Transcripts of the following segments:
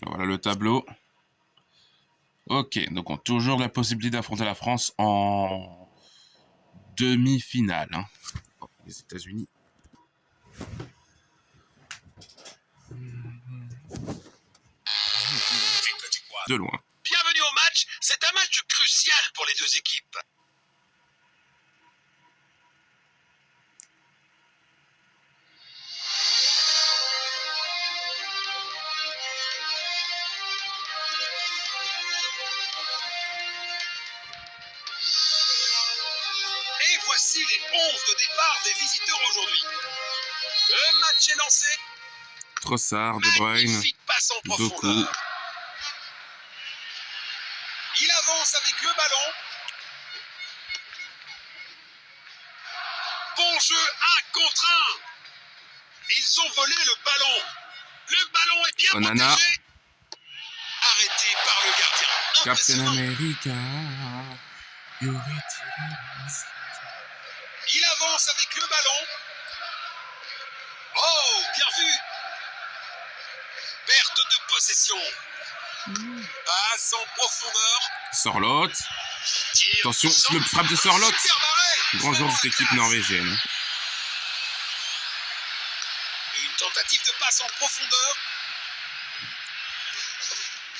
Voilà le tableau. Ok, donc on a toujours la possibilité d'affronter la France en demi-finale. Hein. Oh, les États-Unis. De loin. Bienvenue au match, c'est un match crucial pour les deux équipes. Et voici les 11 de départ des visiteurs aujourd'hui. Le match est lancé. Trossard, De Bruyne, Magnifique passe en Doku. profondeur. Il avance avec le ballon. Bon jeu, 1 contre 1. Ils ont volé le ballon. Le ballon est bien Onana. protégé. Arrêté par le gardien. Captain Impressionnant. America. Il avance avec le ballon. Oh, bien vu. Perte de possession. Passe en profondeur. Sorloth. Tire. Attention, le frappe de Sorloth. Superbe arrêt. Grand joueur de cette équipe norvégienne. Une tentative de passe en profondeur.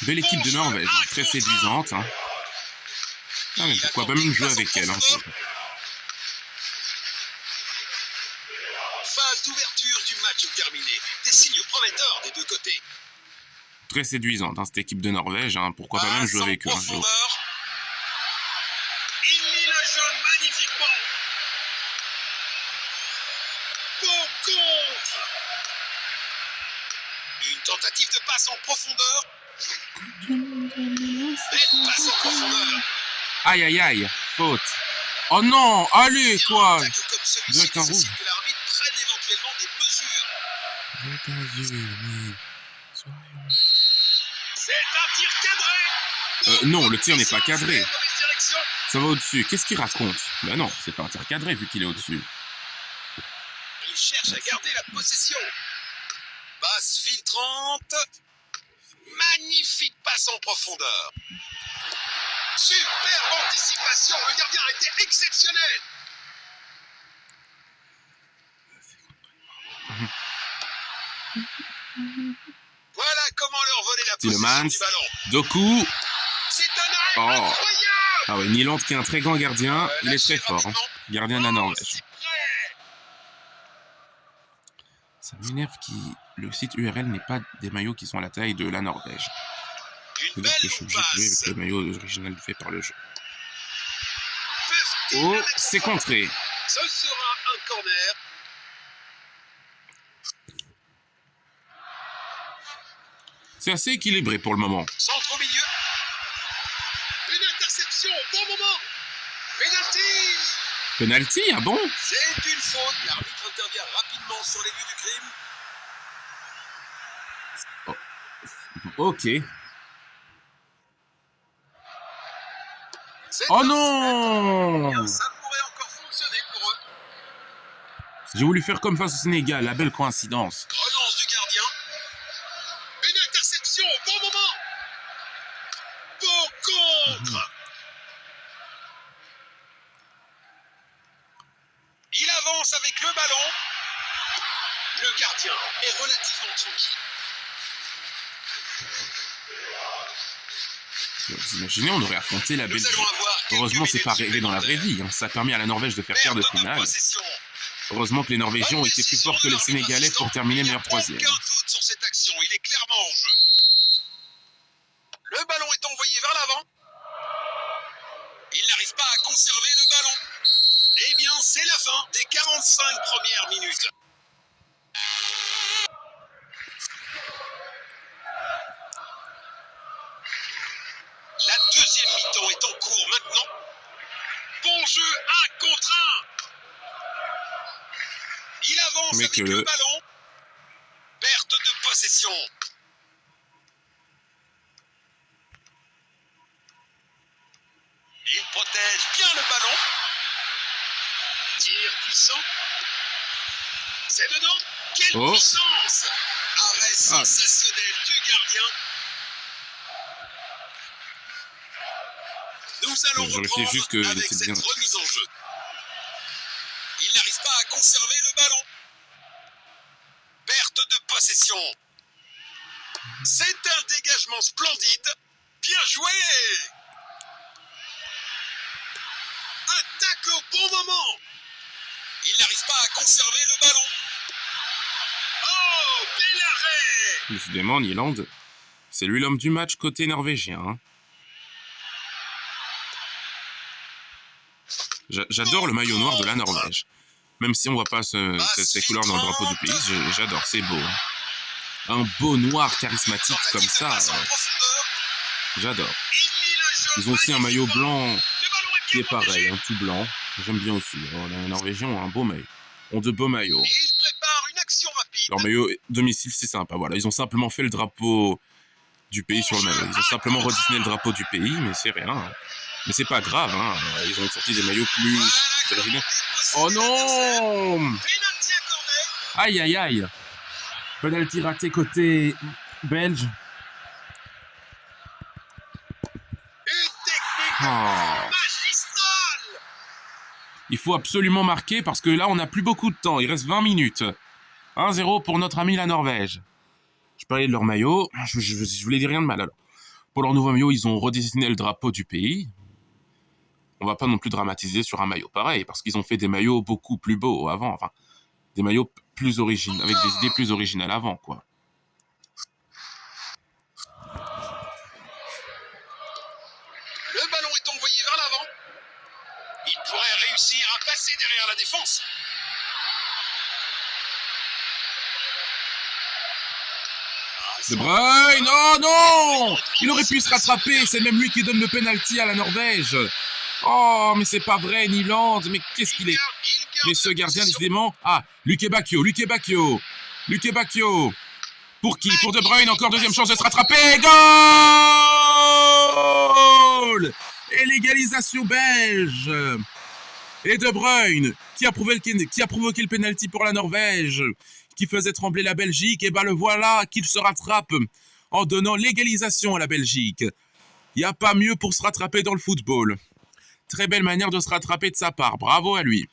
Belle équipe de Norvège, hein, très séduisante. Hein. Ah, mais pourquoi pas même jouer avec elle. Hein. Phase d'ouverture du match terminée. Des signes prometteurs des deux côtés. Très séduisante, hein, cette équipe de Norvège. Hein. Pourquoi pas même jouer avec eux un jour. Il lit le jeu magnifiquement. Bon contre. Une tentative de passe en profondeur. Belle passe en profondeur. Aïe aïe aïe, faute. Oh non, allez quoi. Direct en rouge. Que l'arbitre prenne éventuellement des mesures. C'est un tir cadré. Non, le tir n'est pas cadré. Mauvaise direction. Ça va au-dessus. Qu'est-ce qu'il raconte? Ben non, c'est pas un tir cadré vu qu'il est au-dessus. Il cherche à garder la possession. Passe filtrante. Magnifique passe en profondeur. Superbe anticipation. Le gardien a été exceptionnel. Voilà comment leur voler la possession Tielemans, du ballon. Doku. C'est un arrêt incroyable. Ah ouais, Nyland qui est un très grand gardien, il est très fort. Hein. Gardien de la Norvège. Ça m'énerve que le site URL n'est pas des maillots qui sont à la taille de la Norvège. Une C'est-à-dire belle que je suis obligé de jouer avec passe. le maillot original fait par le jeu. Oh, c'est contré. Ce sera un corner. C'est assez équilibré pour le moment. Centre au milieu. Une interception au bon moment. Penalty. Penalty, ah bon? C'est une faute. L'arbitre intervient rapidement sur les lieux du crime. Ok. C'est Oh un non! set. Ça pourrait encore fonctionner pour eux. J'ai voulu faire comme face au Sénégal, la belle coïncidence. Relance du gardien. Une interception au bon moment. Bon contre. Il avance avec le ballon. Le gardien est relativement tranquille. Vous imaginez, on aurait affronté la Nous Belgique. allons avoir quelques Heureusement, c'est pas minutes arrivé dans la vraie supplémentaires. vie. Hein. Ça a permis à la Norvège de faire quart de Perte de finale. possession. Heureusement que les Norvégiens ont été plus forts que les Sénégalais pour terminer meilleur troisième. Il n'y a aucun doute sur cette action, il est clairement en jeu. Le ballon est envoyé vers l'avant. Il n'arrive pas à conserver le ballon. Eh bien, c'est la fin des 45 premières minutes. La deuxième mi-temps est en cours maintenant. Bon jeu, 1 contre 1. Il avance Mais avec que le ballon. Perte de possession. Il protège bien le ballon. Tir puissant. C'est dedans. Quelle puissance! Arrêt sensationnel du gardien. Nous allons reprendre avec cette remise en jeu. Il n'arrive pas à conserver le ballon. Perte de possession. C'est un dégagement splendide. Bien joué. Un tacle au bon moment. Il n'arrive pas à conserver le ballon. Oh, bel arrêt. Décidément, Nyland, c'est lui l'homme du match côté norvégien. Hein. J'adore le maillot noir de la Norvège. Même si on voit pas ces couleurs dans le drapeau du pays, j'adore, c'est beau. Hein. Un beau noir charismatique comme ça, j'adore. Ils ont aussi un maillot blanc qui est pareil, hein, tout blanc. J'aime bien aussi. Alors, les Norvégiens ont un beau maillot. Ont de beaux maillots. Leur maillot domicile, c'est sympa. Voilà, ils ont simplement fait le drapeau du pays sur le maillot. Ils ont simplement redessiné le drapeau du pays, mais c'est rien. Hein. Mais c'est pas grave, hein. Ils ont sorti des maillots plus originaux. Oh non! Aïe aïe aïe! Penalty raté côté belge. Oh. Il faut absolument marquer parce que là on n'a plus beaucoup de temps. Il reste 20 minutes. 1-0 pour notre ami la Norvège. Je parlais de leur maillot. Je voulais dire rien de mal alors. Pour leur nouveau maillot, ils ont redessiné le drapeau du pays. On va pas non plus dramatiser sur un maillot pareil, parce qu'ils ont fait des maillots beaucoup plus beaux avant, enfin, des maillots plus originaux, avec des idées plus originales avant, quoi. Le ballon est envoyé vers l'avant. Il pourrait réussir à passer derrière la défense. De Bruyne, oh non! Il aurait pu se rattraper, c'est même lui qui donne le penalty à la Norvège. Oh, mais c'est pas vrai, Nyland, mais qu'est-ce qu'il est... Mais ce gardien, décidément... Ah, Luke Bacchio. Pour qui? Pour De Bruyne, encore deuxième chance de se rattraper. Goal! Et l'égalisation belge. Et De Bruyne, qui a provoqué le penalty pour la Norvège, qui faisait trembler la Belgique, et ben le voilà qu'il se rattrape en donnant l'égalisation à la Belgique. Il n'y a pas mieux pour se rattraper dans le football. Très belle manière de se rattraper de sa part. Bravo à lui.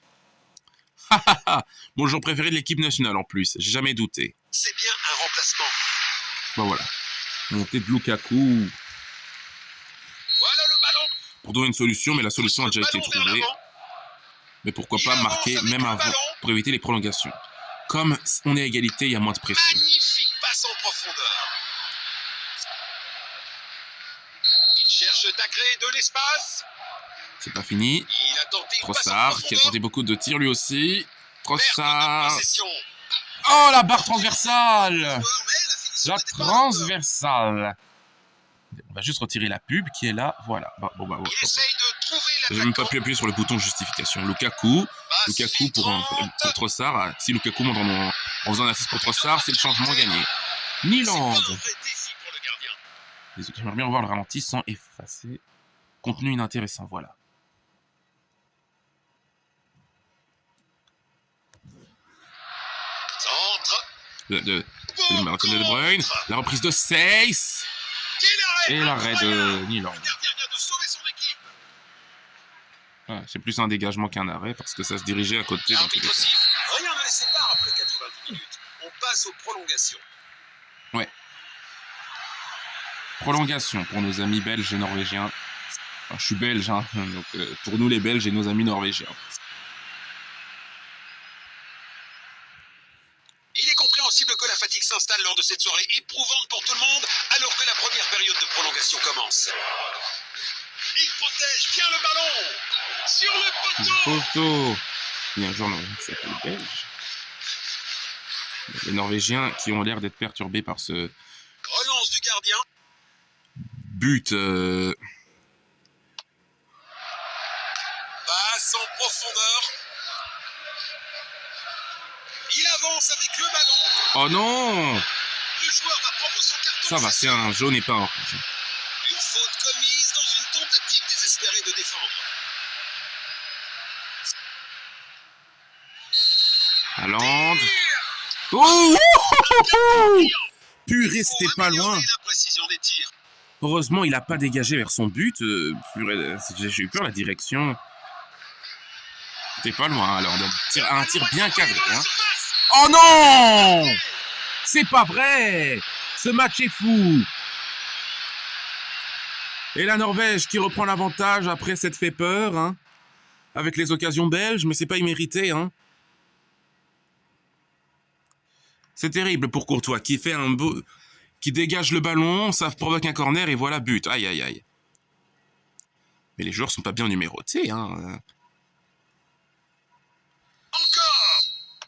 Mon joueur préféré de l'équipe nationale en plus. J'ai jamais douté. C'est bien un remplacement. Ben voilà. Montée de Lukaku. Voilà le ballon. Pour donner une solution, mais la solution a déjà été trouvée. Mais pourquoi pas marquer même avant pour éviter les prolongations. Comme on est à égalité, il y a moins de pression. Magnifique passe en profondeur. Il cherche à créer de l'espace. C'est pas fini. Il a tenté Trossard, qui a tenté beaucoup de tirs lui aussi. Trossard. Oh, la barre transversale! La transversale. On va juste retirer la pub qui est là. Voilà. Bon. J'ai même pas pu appuyer sur le bouton justification. Lukaku pour Trossard. Si Lukaku monte en faisant un assist pour Trossard, c'est le changement gagné. Nyland. J'aimerais bien revoir le ralenti sans effacer. Contenu inintéressant, voilà. De Bruyne, la reprise de Seyss et l'arrêt de Nyland. Ah, c'est plus un dégagement qu'un arrêt parce que ça se dirigeait à côté. Rien ne les sépare après 90 minutes. On passe aux prolongations. Ouais. Prolongation pour nos amis belges et norvégiens. Enfin, je suis belge, hein, donc pour nous les Belges et nos amis norvégiens. Il est compréhensible que la fatigue s'installe lors de cette soirée éprouvante pour tout le monde, alors que la première période de prolongation commence. Il protège bien le ballon sur le poteau. Il y a un joueur norvégien qui s'appelle Belge. Les Norvégiens qui ont l'air d'être perturbés par ce relance du gardien. But. Passe en profondeur. Il avance avec le ballon. Oh non! Le joueur va prendre son carton. Ça va, c'est un jaune et pas un rouge. Une faute commise dans une tentative désespérée de défendre. Haaland. Oh, purée, c'était pas loin. La précision des tirs. Heureusement, il n'a pas dégagé vers son but. J'ai eu peur, la direction. C'était pas loin, alors. Un tir bien cadré. Hein. Oh non! C'est pas vrai! Ce match est fou! Et la Norvège qui reprend l'avantage après s'être fait peur, hein, avec les occasions belges, mais c'est pas immérité. Hein. C'est terrible pour Courtois, qui fait un beau... qui dégage le ballon, ça provoque un corner et voilà, but. Aïe, aïe, aïe. Mais les joueurs sont pas bien numérotés. Hein. Encore.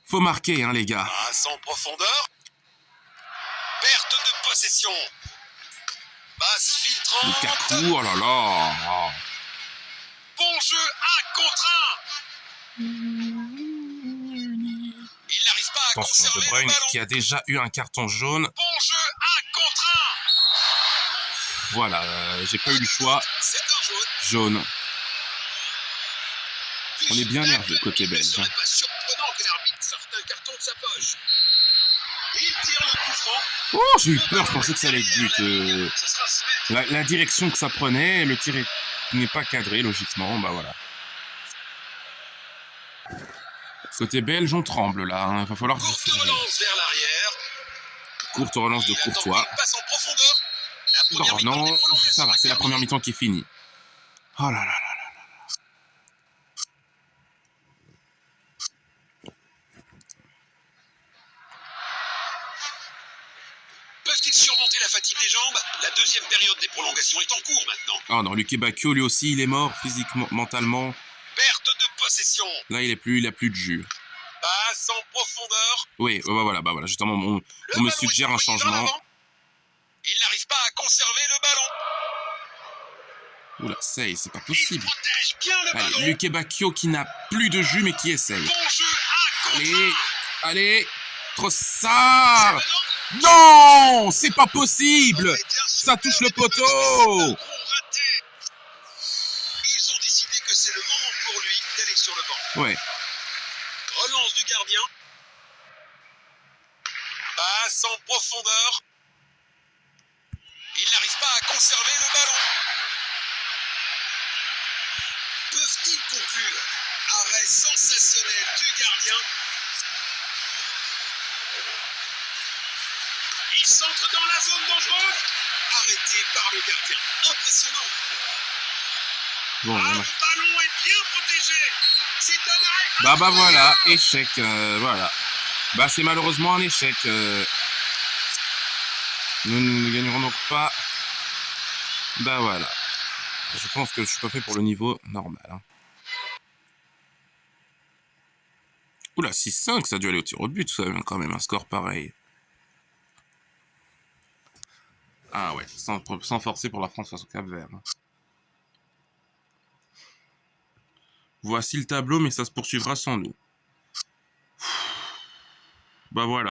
Faut marquer, hein, les gars. Passe en profondeur. Perte de possession. Passe filtrante. Lukaku, oh là là. Bon jeu 1 contre 1. Il n'arrive pas à Attention, conserver De Bruyne le ballon. qui a déjà eu un carton jaune. Bon jeu 1 contre 1. Voilà, j'ai pas eu le choix. C'est un jaune. Jaune. On est bien nerveux côté belge. Il ne serait pas surprenant que l'arbitre sorte un carton de sa poche. Il tire le coup franc. Oh, j'ai eu peur, je pensais que ça allait être but. Ce sera Smith. La direction que ça prenait, le tir n'est pas cadré, logiquement, bah voilà. Côté belge, on tremble là, hein. Va falloir... Courte relance vers l'arrière. Courte relance de Il attend Courtois. qu'il passe en profondeur. La première mi-temps Non, des prolongations ça va, est c'est la terminée. première mi-temps qui est finie. Oh là là là. Peuvent-ils surmonter la fatigue des jambes? La deuxième période des prolongations est en cours maintenant. Oh non, Luke Bacchio, lui aussi, il est mort physiquement, mentalement. Perte de possession. Là, il a plus de jus. Passe en profondeur. Oui, bah voilà, justement, on me ballon suggère est un envoyé vers changement. l'avant. Il n'arrive pas à conserver le ballon. Oula, c'est pas Il possible. protège bien le ballon. Allez, Luke Bacchio qui n'a plus de jus, mais qui essaye. Bon jeu 1 contre 1. Allez, Trossard. Non, c'est pas possible. Ça touche le poteau. Ils ont décidé que c'est le moment pour lui d'aller sur le banc. Ouais. Relance du gardien. Passe en profondeur. Il n'arrive pas à conserver le ballon. Peuvent-ils conclure? Arrêt sensationnel du gardien. Il s'entre dans la zone dangereuse. Arrêté par le gardien. Impressionnant. Bon, Le voilà. ballon est bien protégé. C'est un arrêt. Bah voilà, échec, voilà. Bah c'est malheureusement un échec. Nous ne gagnerons donc pas. Bah voilà. Je pense que je suis pas fait pour le niveau normal. Hein. Oula, 6-5, ça a dû aller au tir au but, ça, quand même, un score pareil. Ah ouais, sans forcer pour la France face au Cap-Vert. Voici le tableau, mais ça se poursuivra sans nous. Bah voilà.